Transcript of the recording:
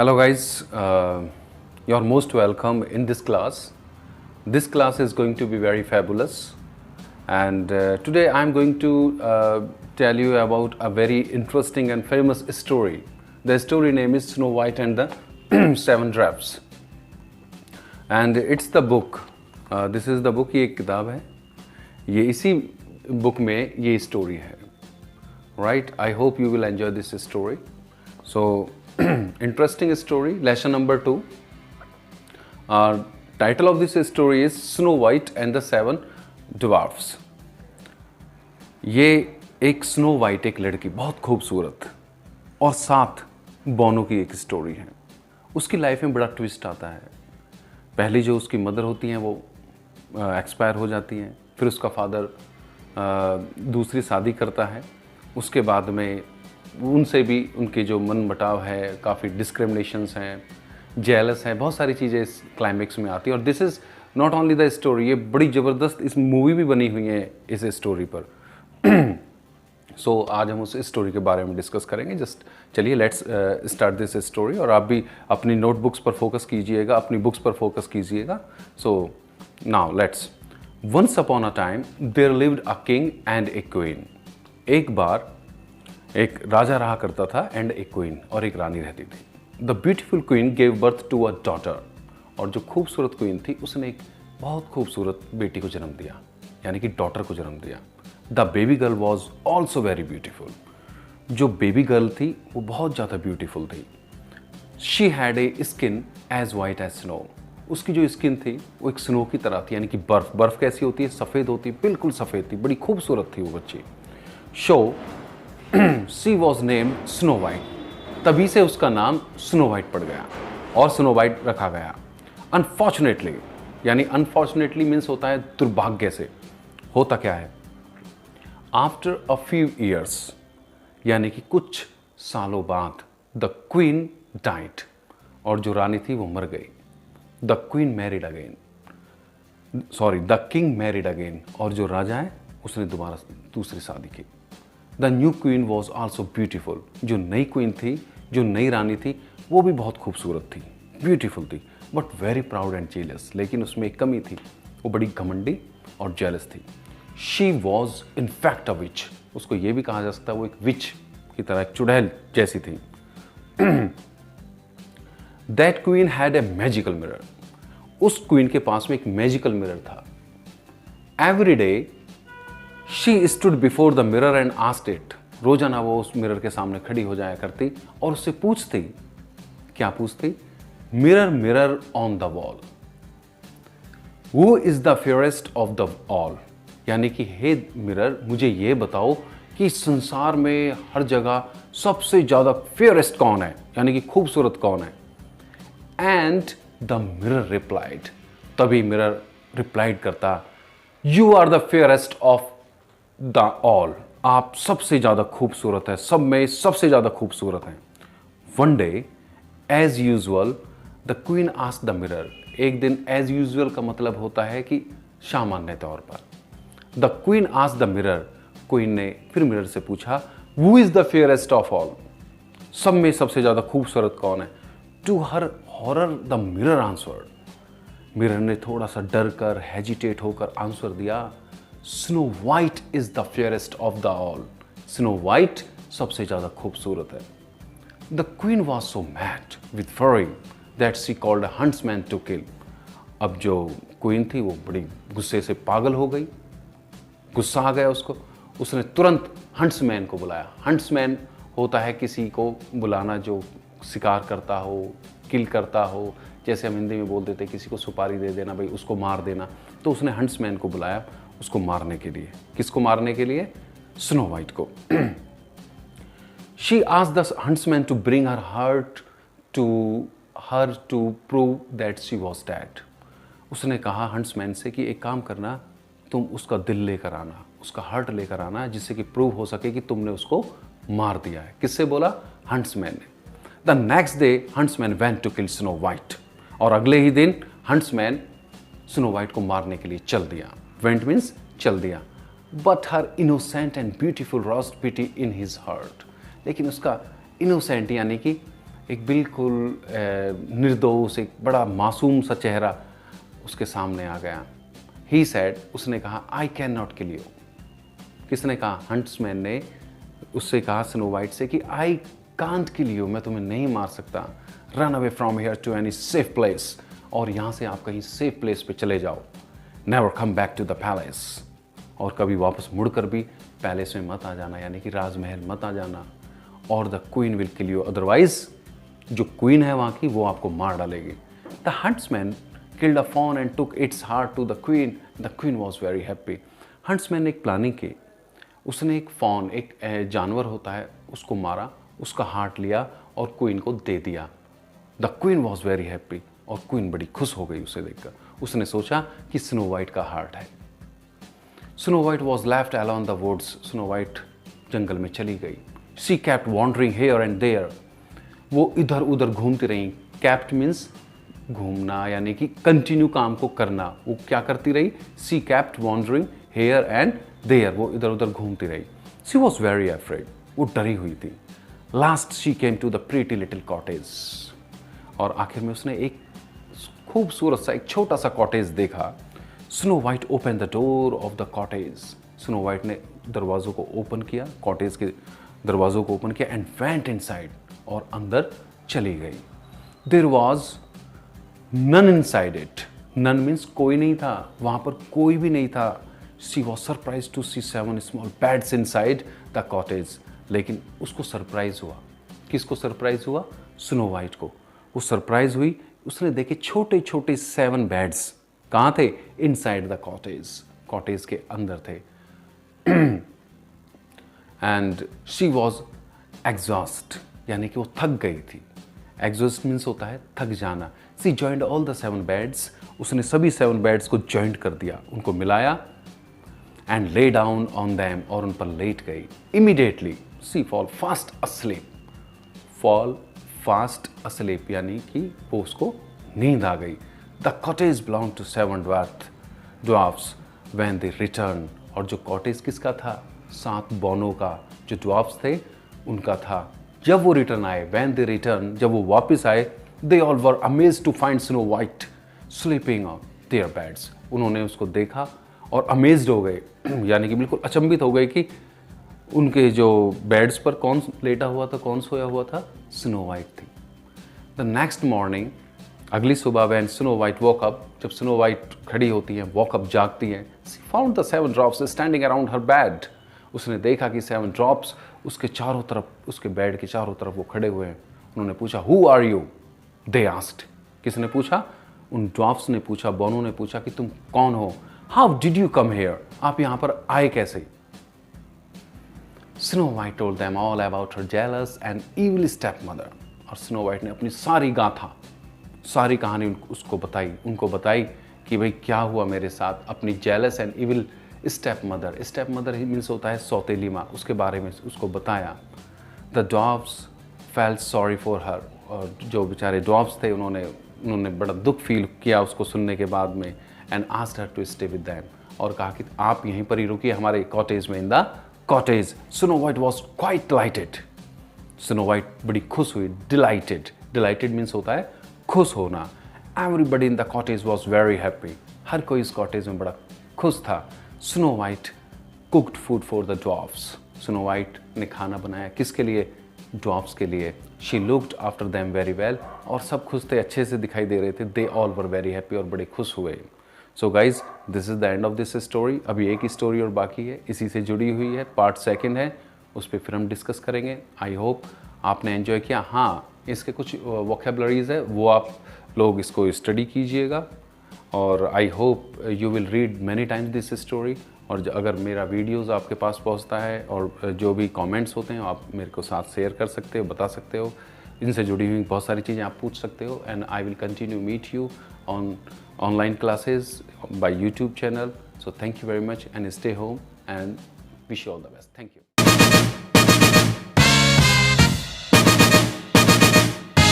Hello guys, you're most welcome in this class. This class is going to be very fabulous, and today I'm going to tell you about a very interesting and famous story. The story name is Snow White and the Seven Dwarfs, and it's the book. This is the book. ये एक किताब है. ये इसी book में ये story है. Right? I hope you will enjoy this story. So. Interesting story. Lesson number 2. Title of this story is Snow White and the Seven Dwarfs. ये एक स्नो वाइट, एक लड़की बहुत खूबसूरत और 7 बौनों की एक स्टोरी है. उसकी लाइफ में बड़ा ट्विस्ट आता है. पहली जो उसकी मदर होती हैं वो एक्सपायर हो जाती हैं. फिर उसका फादर दूसरी शादी करता है. उसके बाद में उनसे भी उनके जो मन बटाव है, काफ़ी डिस्क्रिमिनेशंस हैं, जेलस हैं, बहुत सारी चीज़ें इस क्लाइमेक्स में आती हैं. और this is not only the story, ये बड़ी ज़बरदस्त इस मूवी भी बनी हुई है इस स्टोरी पर. सो आज हम उस स्टोरी के बारे में डिस्कस करेंगे. जस्ट चलिए लेट्स स्टार्ट दिस स्टोरी. और आप भी अपनी नोटबुक्स पर फोकस कीजिएगा, अपनी बुक्स पर फोकस कीजिएगा. So now let's. Once upon a time there lived a king and a queen. एक बार एक राजा रहा करता था एंड ए क्वीन, और एक रानी रहती थी. The beautiful queen gave birth to a daughter. और जो खूबसूरत क्वीन थी उसने एक बहुत खूबसूरत बेटी को जन्म दिया, यानी कि डॉटर को जन्म दिया. The baby girl was also very beautiful. जो बेबी गर्ल थी वो बहुत ज़्यादा ब्यूटीफुल थी. She had a skin as white as snow. उसकी जो स्किन थी वो एक स्नो की तरह थी, यानी कि बर्फ़ कैसी होती है, सफ़ेद होती है, बिल्कुल सफ़ेद थी, बड़ी खूबसूरत थी वो बच्ची. She was name snow white. तभी से उसका नाम स्नो वाइट पड़ गया और स्नो वाइट रखा गया. अनफॉर्चुनेटली, यानी अनफॉर्चुनेटली मीन्स होता है दुर्भाग्य से. होता क्या है, आफ्टर अ फ्यू ईयर्स, यानी कि कुछ सालों बाद, द क्वीन डाइड. और जो रानी थी वो मर गई. The queen married again, sorry the king married again. और जो राजा है उसने दोबारा दूसरी शादी की. The new queen was also beautiful. जो नई क्वीन थी, जो नई रानी थी, वो भी बहुत खूबसूरत थी, ब्यूटीफुल थी, but very proud and jealous. लेकिन उसमें एक कमी थी, वो बड़ी घमंडी और जेलस थी. शी वॉज इन फैक्ट अ विच. उसको ये भी कहा जा सकता है वो एक विच की तरह, एक चुड़ैल जैसी थी. That queen had a magical mirror. उस क्वीन के पास में एक मैजिकल मिरर था. Every day she stood before the mirror and asked it. रोजाना वो उस मिरर के सामने खड़ी हो जाया करती और उससे पूछती. क्या पूछती? Mirror mirror on the wall, who is the fairest of the all. यानी कि हे मिरर, मुझे ये बताओ कि संसार में हर जगह सबसे ज्यादा फेयरेस्ट कौन है, यानी कि खूबसूरत कौन है. And the mirror replied. तभी मिरर रिप्लाइड करता, you are the fairest of the all. आप सबसे ज़्यादा खूबसूरत है, सब में सबसे ज़्यादा खूबसूरत हैं. One day as usual the queen asked the mirror. एक दिन एज यूजल का मतलब होता है कि सामान्य तौर पर. The queen asked the mirror. Queen ने फिर मिरर से पूछा, who is the fairest of all. सब में सबसे ज़्यादा खूबसूरत कौन है. To her horror the mirror answered. Mirror ने थोड़ा सा डर कर, हेजिटेट होकर आंसर दिया, Snow White is the fairest of the all. Snow White सबसे ज्यादा खूबसूरत है. The queen was so mad with fury that she called a huntsman to kill. अब जो क्वीन थी वो बड़ी गुस्से से पागल हो गई, गुस्सा आ गया उसको. उसने तुरंत हंट्समैन को बुलाया. हंट्समैन होता है किसी को बुलाना जो शिकार करता हो, किल करता हो. जैसे हम हिंदी में बोल देते हैं किसी को सुपारी दे देना, भाई उसको मार देना. तो उसने हंट्समैन को बुलाया उसको मारने के लिए. किसको मारने के लिए? स्नो वाइट को. She asked the huntsman to bring her to prove that she was dead. उसने कहा हंट्समैन से कि एक काम करना, तुम उसका दिल लेकर आना, उसका हार्ट लेकर आना, जिससे कि प्रूव हो सके कि तुमने उसको मार दिया है. किससे बोला? हंट्समैन ने. The next day huntsman went to kill snow white. और अगले ही दिन हंट्समैन स्नो वाइट को मारने के लिए चल दिया. वेंट मीन्स चल दिया. But her innocent and beautiful roused pity in his heart. लेकिन उसका इनोसेंट यानी कि एक बिल्कुल निर्दोष, एक बड़ा मासूम सा चेहरा उसके सामने आ गया। ही सैड, उसने कहा I can not kill you. किसने कहा? हंट्समैन ने उससे कहा स्नो वाइट से कि आई कांट किल यू, मैं तुम्हें नहीं मार सकता। Run away from here to any safe place, और यहाँ से आप कहीं सेफ प्लेस पे चले जाओ। Never come back to the palace, और कभी वापस मुड़कर भी पैलेस में मत आ जाना, यानी कि राजमहल मत आ जाना। और the queen will kill you, otherwise जो क्वीन है वहाँ की वो आपको मार डालेगी। The huntsman killed a fawn and took its heart to the queen was very happy. Huntsman ने एक प्लानिंग की, उसने एक फॉन, एक जानवर होता है, उसको मारा, उसका हार्ट लिया और क्वीन को दे दिया। The queen was very happy, और क्वीन बड़ी खुश हो गई उसे देखकर। उसने सोचा कि स्नो वाइट का हार्ट है। Snow White was left along the woods, Snow White जंगल में चली गई। She kept wandering here and there, वो इधर उधर घूमती रही। कैप्ट मीन्स घूमना, यानी कि कंटिन्यू काम को करना। वो क्या करती रही? She kept wandering here and there, वो इधर उधर घूमती रही। शी वॉज वेरी अफ्रेड, वो डरी हुई थी। Last she came to the pretty little cottage, और आखिर में उसने एक खूबसूरत सा, एक छोटा सा कॉटेज देखा। Snow white open the door of the cottage, snow White ने दरवाज़ों को ओपन किया, कॉटेज के दरवाज़ों को ओपन किया, एंड वेंट इनसाइड, और अंदर चली गई। There was none inside it, none means कोई नहीं था, वहाँ पर कोई भी नहीं था। She was surprise to see 7 small beds inside the cottage, लेकिन उसको सरप्राइज हुआ। किसको सरप्राइज हुआ? स्नो वाइट को। वो सरप्राइज हुई, उसने देखे छोटे छोटे 7 बेड्स। कहाँ थे? इनसाइड द कॉटेज, कॉटेज के अंदर थे। एंड शी वॉज एग्जॉस्ट, यानी कि वो थक गई थी। एग्जॉस्ट मीन्स होता है थक जाना। She joined all the 7 beds, उसने सभी 7 बेड्स को जॉइंट कर दिया, उनको मिलाया। And lay down on them, और उन पर लेट गई। Immediately she fall fast asleep, fall fast asleep, यानी कि वो उसको नींद आ गई। The cottage belong to 7 dwarfs when they return, और जो कॉटेज किसका था? 7 बौनों का, जो ड्वार्फ्स थे उनका था। जब वो रिटर्न आए, व्हेन दे रिटर्न, जब वो वापस आए, they all were amazed to find snow white sleeping on their beds. उन्होंने उसको देखा और अमेज्ड हो गए, यानी कि बिल्कुल अचंभित हो गए कि उनके जो बेड्स पर कौन लेटा हुआ था, कौन सोया हुआ था? स्नो वाइट थी। द नेक्स्ट मॉर्निंग, अगली सुबह, when snow white walk up, जब स्नो वाइट खड़ी होती है, वॉकअप जागती है, she found the 7 drops standing around her bed. उसने देखा कि 7 ड्रॉप्स उसके चारों तरफ, उसके बेड के चारों तरफ वो खड़े हुए हैं। उन्होंने पूछा, who are you? They asked, किसने पूछा? उन ड्रॉप्स ने पूछा, बोनो ने पूछा कि तुम कौन हो? How did you come here, आप यहाँ पर आए कैसे? Snow white told them all about her jealous and evil step mother, और स्नो वाइट ने अपनी सारी गाथा, सारी कहानी उसको बताई, उनको बताई कि भाई क्या हुआ मेरे साथ, अपनी jealous and evil step mother, step mother he means होता है सौतेली माँ, उसके बारे में उसको बताया। The dwarfs felt sorry for her, और जो बेचारे ड्वार्फ्स थे उन्होंने बड़ा दुख फील किया उसको सुनने के बाद में। And asked her to stay with them, और कहा कि आप यहीं पर ही रुकिए हमारे कॉटेज में, इन the cottage. Snow White was quite dilated, snow white बड़ी खुश हुई। डिलाइटेड, डिलाइटेड मीन्स होता है खुश होना। Everybody in the cottage was very happy, हर कोई इस कॉटेज में बड़ा खुश था। Snow White cooked food for the dwarfs, Snow White ने खाना बनाया किसके लिए? ड्वार्फ्स के लिए। She looked after them very well, और सब खुश थे, अच्छे से दिखाई दे रहे थे। दे ऑल वर वेरी हैप्पी, और बड़े खुश हुए। So guys, this is the end of this story. अभी एक ही स्टोरी और बाकी है, इसी से जुड़ी हुई है, पार्ट 2 है, उस पर फिर हम डिस्कस करेंगे। आई होप आपने एंजॉय किया। हाँ, इसके कुछ वोकेबलरीज है, वो आप लोग इसको स्टडी कीजिएगा, और I hope you will read many times this story. और अगर मेरा वीडियोस आपके पास पहुंचता है, और जो भी कमेंट्स होते हैं आप मेरे को साथ शेयर कर सकते हो, बता सकते हो, इनसे जुड़ी हुई बहुत सारी चीज़ें आप पूछ सकते हो। And I will continue meet you on online classes by YouTube channel. So thank you very much, and stay home, and wish you all the best. Thank you.